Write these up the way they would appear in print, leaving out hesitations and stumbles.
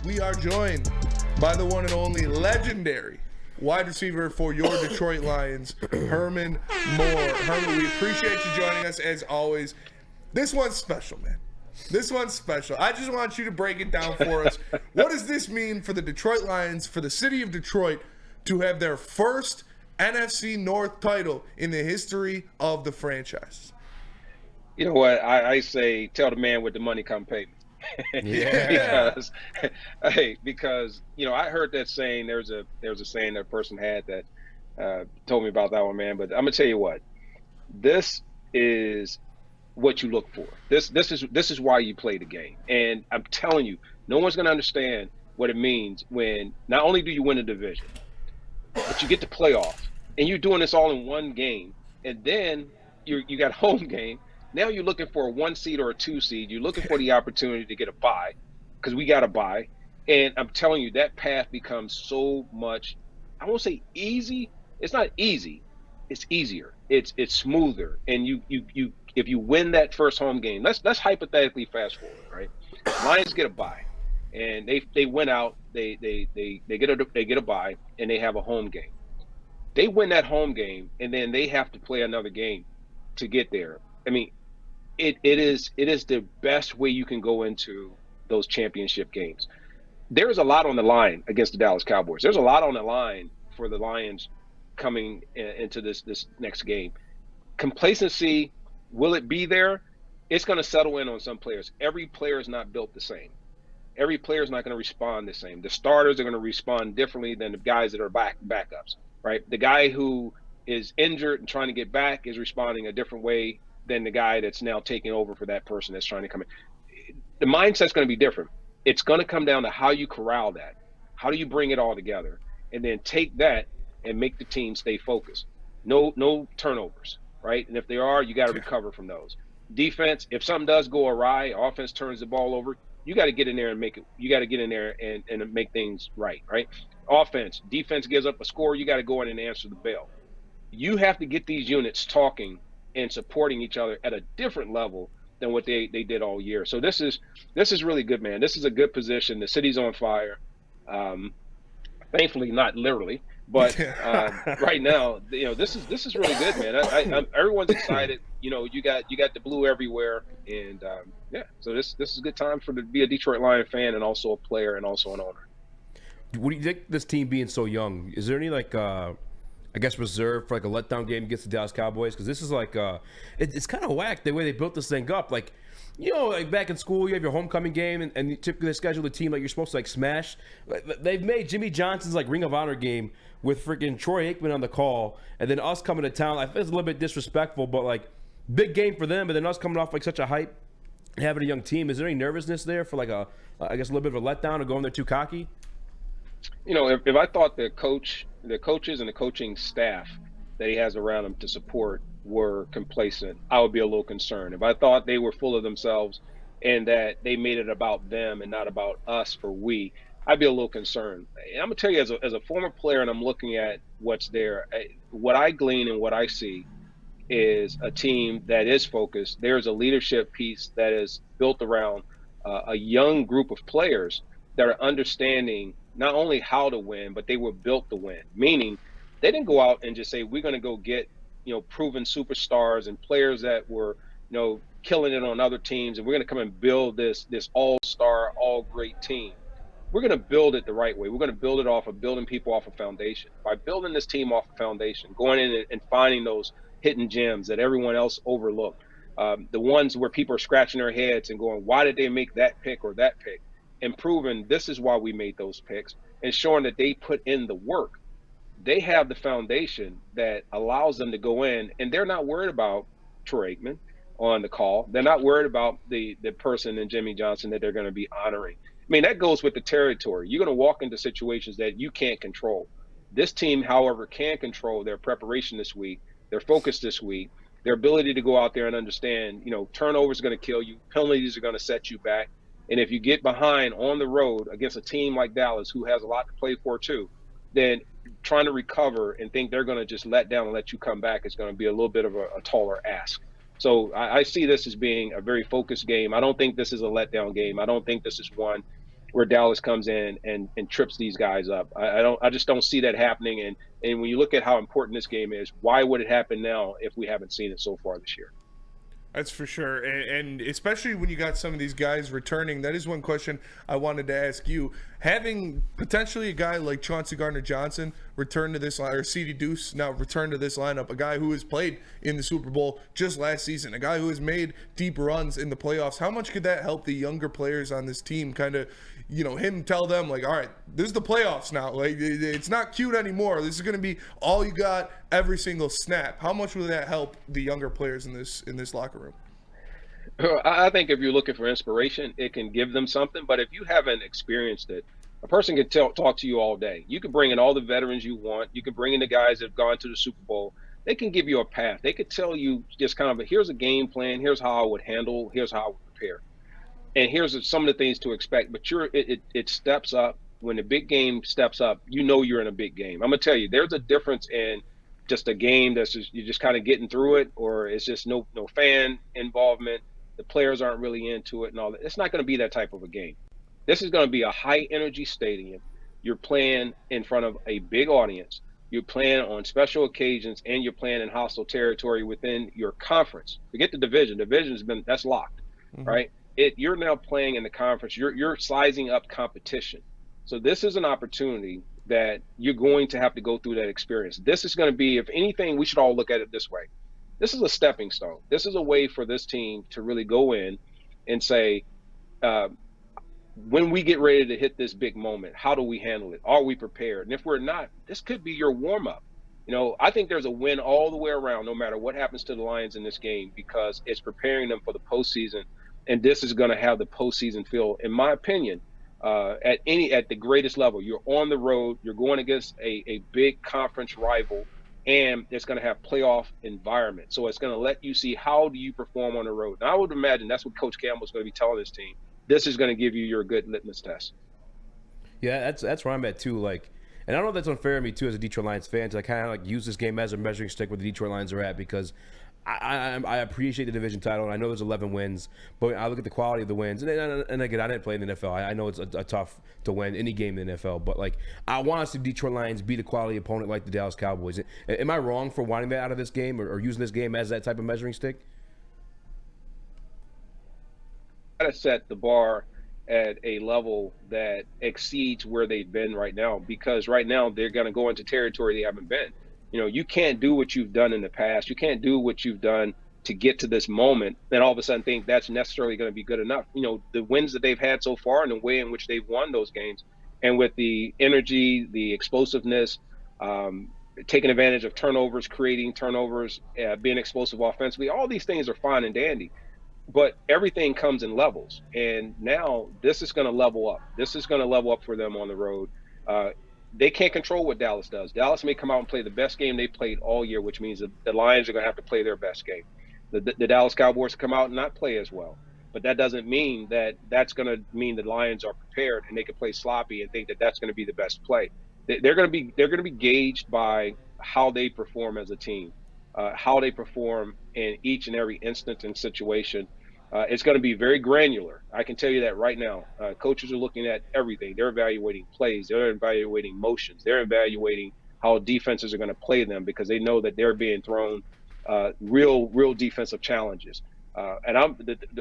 we are joined by the one and only legendary wide receiver for your Detroit Lions, Herman Moore. Herman, we appreciate you joining us as always. This one's special, man. This one's special. I just want you to break it down for us. What does this mean for the Detroit Lions, for the city of Detroit, to have their first NFC North title in the history of the franchise? You know what? I say, tell the man with the money come pay me. Yeah. because I heard that saying. There's a saying that a person had that told me about that one, man. But I'm gonna tell you what, this is what you look for. This is why you play the game. And I'm telling you, no one's gonna understand what it means when not only do you win a division, but you get the playoff, and you're doing this all in one game, and then you got home game. Now you're looking for a 1 seed or a 2 seed. You're looking for the opportunity to get a bye, because we got a bye. And I'm telling you, that path becomes so much, I won't say easy. It's not easy. It's easier. It's smoother. And you if you win that first home game, let's hypothetically fast forward, right? Lions get a bye, and they win out. They get a bye, and they have a home game. They win that home game, and then they have to play another game to get there. I mean, it is the best way you can go into those championship games. There's a lot on the line against the Dallas Cowboys. There's a lot on the line for the Lions coming into this next game. Complacency, will it be there? It's going to settle in on some players. Every player is not built the same. Every player is not going to respond the same. The starters are going to respond differently than the guys that are backups, right? The guy who is injured and trying to get back is responding a different way than the guy that's now taking over for that person that's trying to come in. The mindset's going to be different. It's going to come down to how you corral that. How do you bring it all together? And then take that and make the team stay focused. No turnovers, right? And if there are, you got to recover from those. Defense, if something does go awry, offense turns the ball over, you got to get in there and make it. You got to get in there and make things right? Offense, defense gives up a score, you got to go in and answer the bell. You have to get these units talking and supporting each other at a different level than what they did all year. So this is really good, man. This is a good position. The city's on fire. Thankfully, not literally, but right now, this is really good, man. Everyone's excited. You got the blue everywhere, and so this is a good time to be a Detroit Lion fan and also a player and also an owner. What do you think, this team being so young? Is there any reserve for a letdown game against the Dallas Cowboys? Because this is it's kind of whack the way they built this thing up. Back in school, you have your homecoming game, and you typically schedule a team you're supposed to smash. They've made Jimmy Johnson's Ring of Honor game with freaking Troy Aikman on the call, and then us coming to town. I think it's a little bit disrespectful, but big game for them, and then us coming off such a hype and having a young team. Is there any nervousness there for a little bit of a letdown or going there too cocky? If I thought the coaches and the coaching staff that he has around him to support were complacent, I would be a little concerned. If I thought they were full of themselves and that they made it about them and not about us for we, I'd be a little concerned. And I'm gonna tell you, as a former player, and I'm looking at what's there, what I glean and what I see is a team that is focused. There's a leadership piece that is built around a young group of players that are understanding not only how to win, but they were built to win. Meaning, they didn't go out and just say, we're going to go get, proven superstars and players that were, killing it on other teams, and we're going to come and build this all-star, all-great team. We're going to build it the right way. We're going to build it off of building people off a foundation. By building this team off a foundation, going in and finding those hidden gems that everyone else overlooked, the ones where people are scratching their heads and going, why did they make that pick or that pick? And proving this is why we made those picks, and showing that they put in the work. They have the foundation that allows them to go in, and they're not worried about Troy Aikman on the call. They're not worried about the person in Jimmy Johnson that they're going to be honoring. I mean, that goes with the territory. You're going to walk into situations that you can't control. This team, however, can control their preparation this week, their focus this week, their ability to go out there and understand, turnovers are going to kill you, penalties are going to set you back. And if you get behind on the road against a team like Dallas, who has a lot to play for too, then trying to recover and think they're going to just let down and let you come back is going to be a little bit of a taller ask. So I see this as being a very focused game. I don't think this is a letdown game. I don't think this is one where Dallas comes in and trips these guys up. I just don't see that happening. And when you look at how important this game is, why would it happen now if we haven't seen it so far this year? That's for sure. And especially when you got some of these guys returning, that is one question I wanted to ask you. Having potentially a guy like Chauncey Gardner-Johnson return to this line, or CeeDee Deuce now return to this lineup, a guy who has played in the Super Bowl just last season, a guy who has made deep runs in the playoffs, how much could that help the younger players on this team kind of, him tell them, like, all right, this is the playoffs now. Like, it's not cute anymore. This is going to be all you got every single snap. How much will that help the younger players in this locker room? I think if you're looking for inspiration, it can give them something. But if you haven't experienced it, a person can talk to you all day. You can bring in all the veterans you want. You can bring in the guys that have gone to the Super Bowl. They can give you a path. They could tell you just kind of, here's a game plan. Here's how I would handle. Here's how I would prepare. And here's some of the things to expect. But it steps up. When the big game steps up, you're in a big game. I'm going to tell you, there's a difference in just a game that's just, you're just kind of getting through it, or it's just no fan involvement. The players aren't really into it and all that. It's not going to be that type of a game. This is going to be a high energy stadium. You're playing in front of a big audience. You're playing on special occasions, and you're playing in hostile territory within your conference. Forget the division. That's locked, right? You're now playing in the conference. You're sizing up competition. So this is an opportunity that you're going to have to go through that experience. This is going to be, if anything, we should all look at it this way. This is a stepping stone. This is a way for this team to really go in and say, when we get ready to hit this big moment, how do we handle it? Are we prepared? And if we're not, this could be your warm-up. I think there's a win all the way around, no matter what happens to the Lions in this game, because it's preparing them for the postseason. And this is going to have the postseason feel, in my opinion, at the greatest level. You're on the road. You're going against a big conference rival, and it's going to have playoff environment. So it's going to let you see, how do you perform on the road. And I would imagine that's what Coach Campbell's going to be telling this team. This is going to give you your good litmus test. Yeah, that's where I'm at too. Like, and I don't know if that's unfair to me too as a Detroit Lions fan to kind of like use this game as a measuring stick where the Detroit Lions are at, because I appreciate the division title, and I know there's 11 wins, but I look at the quality of the wins. And again, I didn't play in the NFL. I know it's a tough to win any game in the NFL, but like, I want to see Detroit Lions beat a quality opponent like the Dallas Cowboys. Am I wrong for wanting that out of this game, or using this game as that type of measuring stick? Got to set the bar at a level that exceeds where they've been right now, because right now they're going to go into territory they haven't been. You can't do what you've done in the past. You can't do what you've done to get to this moment and all of a sudden think that's necessarily going to be good enough. The wins that they've had so far and the way in which they've won those games, and with the energy, the explosiveness, taking advantage of turnovers, creating turnovers, being explosive offensively, all these things are fine and dandy. But everything comes in levels. And now this is going to level up. This is going to level up for them on the road. They can't control what Dallas does. Dallas may come out and play the best game they played all year, which means that the Lions are going to have to play their best game. The Dallas Cowboys come out and not play as well. But that doesn't mean that's going to mean the Lions are prepared and they can play sloppy and think that that's going to be the best play. They're going to be gauged by how they perform as a team, how they perform in each and every instance and situation. It's going to be very granular. I can tell you that right now. Coaches are looking at everything. They're evaluating plays. They're evaluating motions. They're evaluating how defenses are going to play them, because they know that they're being thrown real defensive challenges. And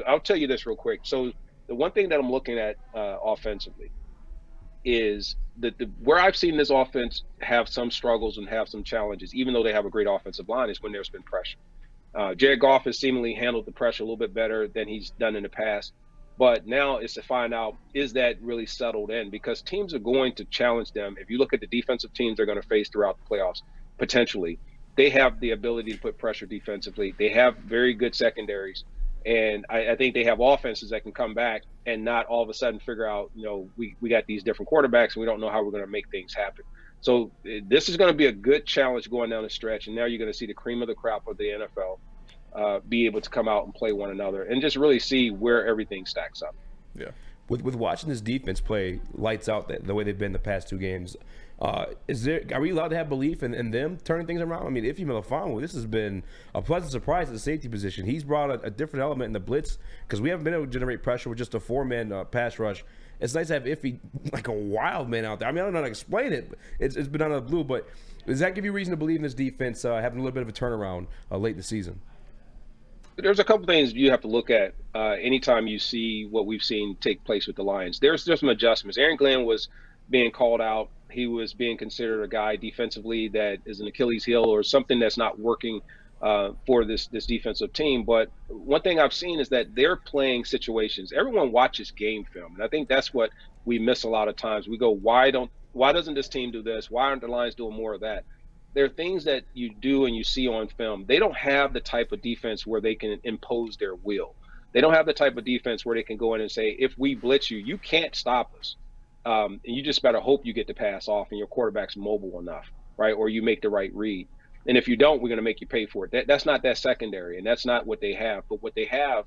I'll tell you this real quick. So the one thing that I'm looking at offensively is where I've seen this offense have some struggles and have some challenges, even though they have a great offensive line, is when there's been pressure. Jared Goff has seemingly handled the pressure a little bit better than he's done in the past. But now it's to find out, is that really settled in? Because teams are going to challenge them. If you look at the defensive teams they're going to face throughout the playoffs, potentially, they have the ability to put pressure defensively. They have very good secondaries. And I think they have offenses that can come back and not all of a sudden figure out, we got these different quarterbacks and we don't know how we're going to make things happen. So this is going to be a good challenge going down the stretch. And now you're going to see the cream of the crop of the NFL be able to come out and play one another and just really see where everything stacks up. Yeah. With watching this defense play lights out the way they've been the past two games, are we allowed to have belief in them turning things around? I mean, Ify Melifonwu, this has been a pleasant surprise at the safety position. He's brought a different element in the blitz, because we haven't been able to generate pressure with just a four-man pass rush it's nice to have Iffy like a wild man out there. I mean, I don't know how to explain it. But it's been out of the blue, but does that give you reason to believe in this defense having a little bit of a turnaround late in the season? There's a couple things you have to look at anytime you see what we've seen take place with the Lions. There's some adjustments. Aaron Glenn was being called out. He was being considered a guy defensively that is an Achilles heel or something that's not working for this defensive team. But one thing I've seen is that they're playing situations. Everyone watches game film, and I think that's what we miss a lot of times. We go, why doesn't this team do this? Why aren't the Lions doing more of that? There are things that you do and you see on film. They don't have the type of defense where they can impose their will. They don't have the type of defense where they can go in and say, if we blitz you, you can't stop us. And you just better hope you get the pass off and your quarterback's mobile enough, right? Or you make the right read. And if you don't, we're going to make you pay for it. That's not that secondary, and that's not what they have. But what they have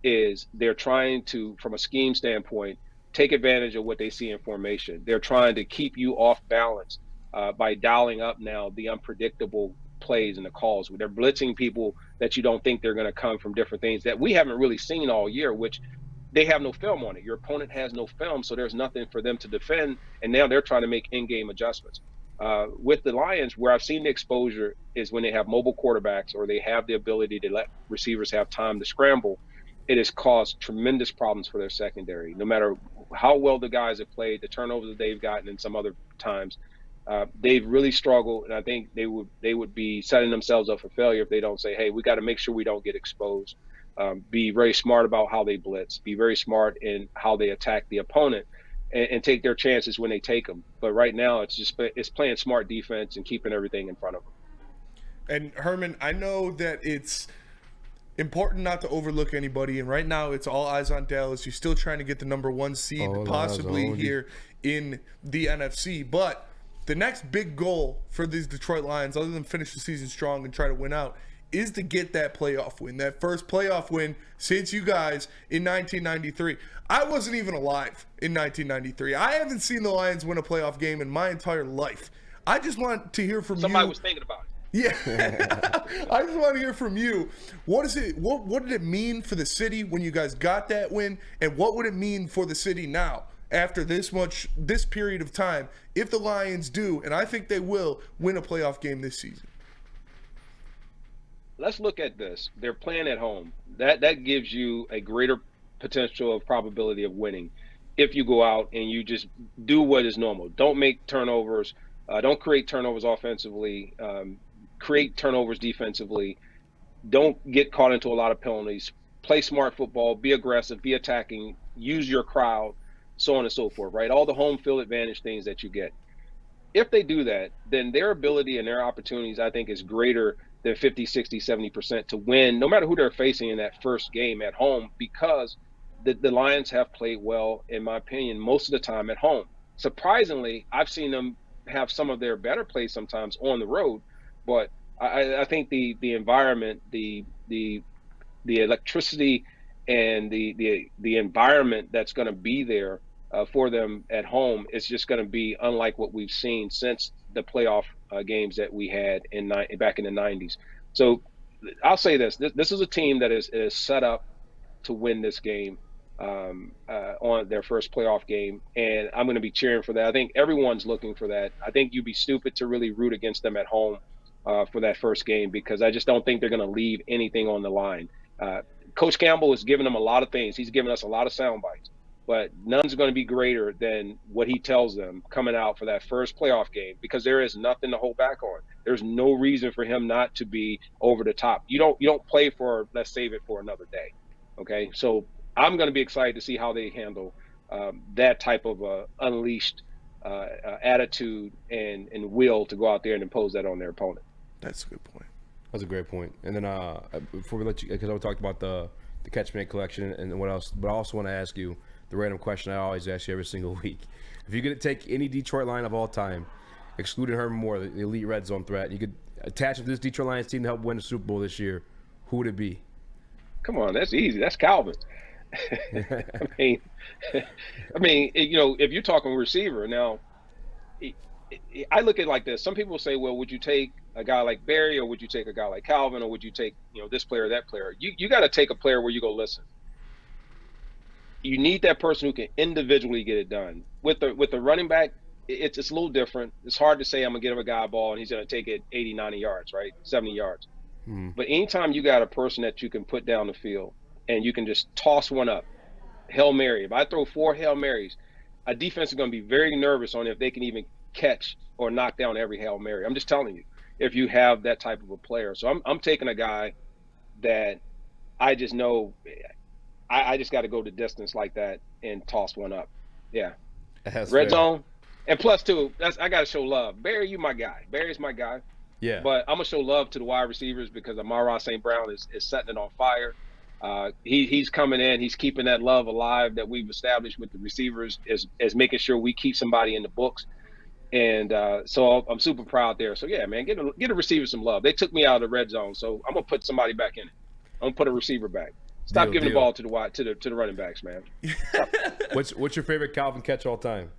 is they're trying to, from a scheme standpoint, take advantage of what they see in formation. They're trying to keep you off balance by dialing up now the unpredictable plays and the calls. They're blitzing people that you don't think they're going to come from different things that we haven't really seen all year, which they have no film on it. Your opponent has no film, so there's nothing for them to defend, and now they're trying to make in-game adjustments. With the Lions, where I've seen the exposure is when they have mobile quarterbacks or they have the ability to let receivers have time to scramble. It has caused tremendous problems for their secondary. No matter how well the guys have played, the turnovers that they've gotten in some other times, they've really struggled, and I think they would be setting themselves up for failure if they don't say, hey, we got to make sure we don't get exposed. Be very smart about how they blitz. Be very smart in how they attack the opponent, and take their chances when they take them. But right now, it's playing smart defense and keeping everything in front of them. And Herman, I know that it's important not to overlook anybody, and right now it's all eyes on Dallas. You're still trying to get the number 1 seed possibly here in the NFC, but the next big goal for these Detroit Lions, other than finish the season strong and try to win out, is to get that playoff win, that first playoff win since you guys in 1993. I wasn't even alive in 1993. I haven't seen the Lions win a playoff game in my entire life. I just want to hear from you. Somebody was thinking about it. Yeah. I just want to hear from you. What did it mean for the city when you guys got that win, and what would it mean for the city now after this period of time if the Lions do, and I think they will, win a playoff game this season? Let's look at this. They're playing at home. That gives you a greater potential of probability of winning if you go out and you just do what is normal. Don't make turnovers. Don't create turnovers offensively. Create turnovers defensively. Don't get caught into a lot of penalties. Play smart football. Be aggressive. Be attacking. Use your crowd, so on and so forth, right? All the home field advantage things that you get. If they do that, then their ability and their opportunities, I think, is greater than 50, 60, 70% to win, no matter who they're facing in that first game at home, because the Lions have played well, in my opinion, most of the time at home. Surprisingly, I've seen them have some of their better plays sometimes on the road, but I think the environment, the electricity, and the environment that's going to be there for them at home is just going to be unlike what we've seen since the playoff games that we had back in the 90s. So I'll say this is a team that is set up to win this game on their first playoff game, and I'm going to be cheering for that. I think everyone's looking for that. I think you'd be stupid to really root against them at home for that first game, because I just don't think they're going to leave anything on the line. Coach Campbell has given them a lot of things. He's given us a lot of sound bites, but none's going to be greater than what he tells them coming out for that first playoff game, because there is nothing to hold back on. There's no reason for him not to be over the top. You don't play for, let's save it for another day. Okay. So I'm going to be excited to see how they handle that type of unleashed attitude and will to go out there and impose that on their opponent. That's a good point. That's a great point. And then before we let you, because I talked about the catchment collection and what else, but I also want to ask you the random question I always ask you every single week. If you could take any Detroit line of all time, excluding Herman Moore, the elite red zone threat, you could attach it to this Detroit Lions team to help win the Super Bowl this year, who would it be? Come on, that's easy. That's Calvin. I mean, if you're talking receiver now, I look at it like this. Some people say, well, would you take a guy like Barry, or would you take a guy like Calvin, or would you take, this player or that player? You got to take a player where you go, listen, you need that person who can individually get it done. With the running back, it's a little different. It's hard to say I'm gonna give a guy a ball and he's gonna take it 80, 90 yards, right? 70 yards. But anytime you got a person that you can put down the field and you can just toss one up, Hail Mary. If I throw 4 Hail Marys, a defense is going to be very nervous on if they can even catch or knock down every Hail Mary. I'm just telling you, if you have that type of a player. So I'm taking a guy that I just know I just got to go the distance like that and toss one up. Yeah. That's Red fair. zone. And plus, too, I got to show love. Barry, you my guy. Barry's my guy. Yeah. But I'm going to show love to the wide receivers because Amon-Ra St. Brown is setting it on fire. He's coming in. He's keeping that love alive that we've established with the receivers as making sure we keep somebody in the books. And so I'm super proud there. So, yeah, man, get a receiver some love. They took me out of the red zone, so I'm going to put somebody back in it. I'm going to put a receiver back. Stop giving the ball to the running backs, man. What's your favorite Calvin catch all time?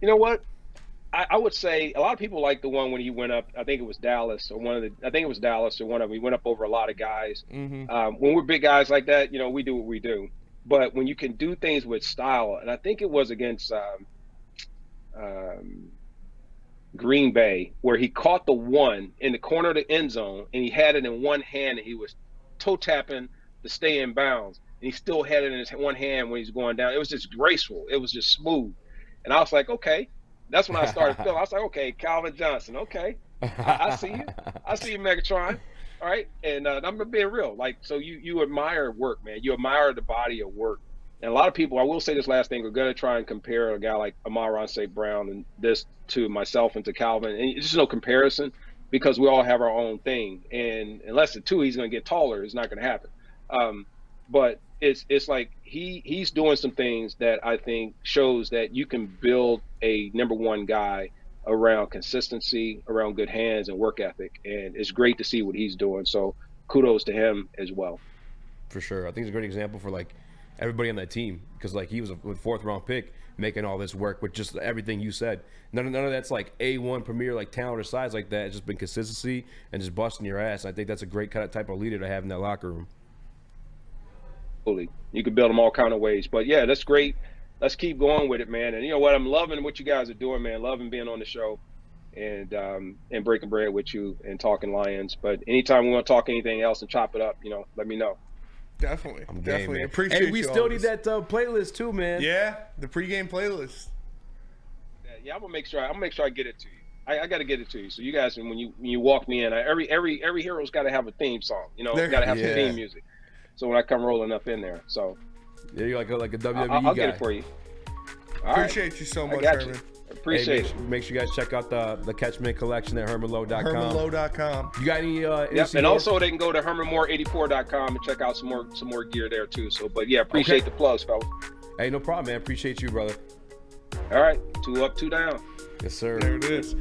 You know what? I would say a lot of people like the one when he went up. I think it was Dallas or one of them. He went up over a lot of guys. When we're big guys like that, we do what we do. But when you can do things with style, and I think it was against Green Bay, where he caught the one in the corner of the end zone, and he had it in one hand, and he was toe tapping to stay in bounds, and he still had it in his one hand when he's going down. It was just graceful. It was just smooth. And I was like, okay. That's when I started feeling. I was like, okay, Calvin Johnson. Okay, I see you. I see you, Megatron. All right, and I'm being real. Like, so you admire work, man. You admire the body of work. And a lot of people, I will say this last thing, are going to try and compare a guy like Amon-Ra St. Brown and this to myself and to Calvin. And it's just no comparison because we all have our own thing. And unless the two, he's going to get taller. It's not going to happen. But it's like he's doing some things that I think shows that you can build a number one guy around consistency, around good hands and work ethic. And it's great to see what he's doing. So kudos to him as well. For sure. I think it's a great example for like everybody on that team because like he was a 4th round pick making all this work with just everything you said. None of that's like A1 premier like talent or size like that. It's just been consistency and just busting your ass. And I think that's a great kind of type of leader to have in that locker room. You can build them all kind of ways. But yeah, that's great. Let's keep going with it, man. And you know what? I'm loving what you guys are doing, man. Loving being on the show and breaking bread with you and talking Lions. But anytime we want to talk anything else and chop it up, let me know. Definitely. I'm game, Definitely. man. Appreciate Hey, we you still always. need that playlist too, man. Yeah, the pregame playlist. Yeah, I'm gonna make sure I get it to you. I got to get it to you. So you guys, when you walk me in, every hero's got to have a theme song. Got to have some theme music. So when I come rolling up in there, so yeah, you're like a WWE I'll guy. get it for you. All Appreciate right. you so I much, got Herman. you. Appreciate it. Make sure you guys check out the Catchman collection at hermanlow.com. Hermanlow.com. You got any? Yep. And also they can go to hermanmore84.com and check out some more gear there too. So, but yeah, appreciate the plugs, fellas. Hey, no problem, man. Appreciate you, brother. All right, 2 up, 2 down. Yes, sir. There it is.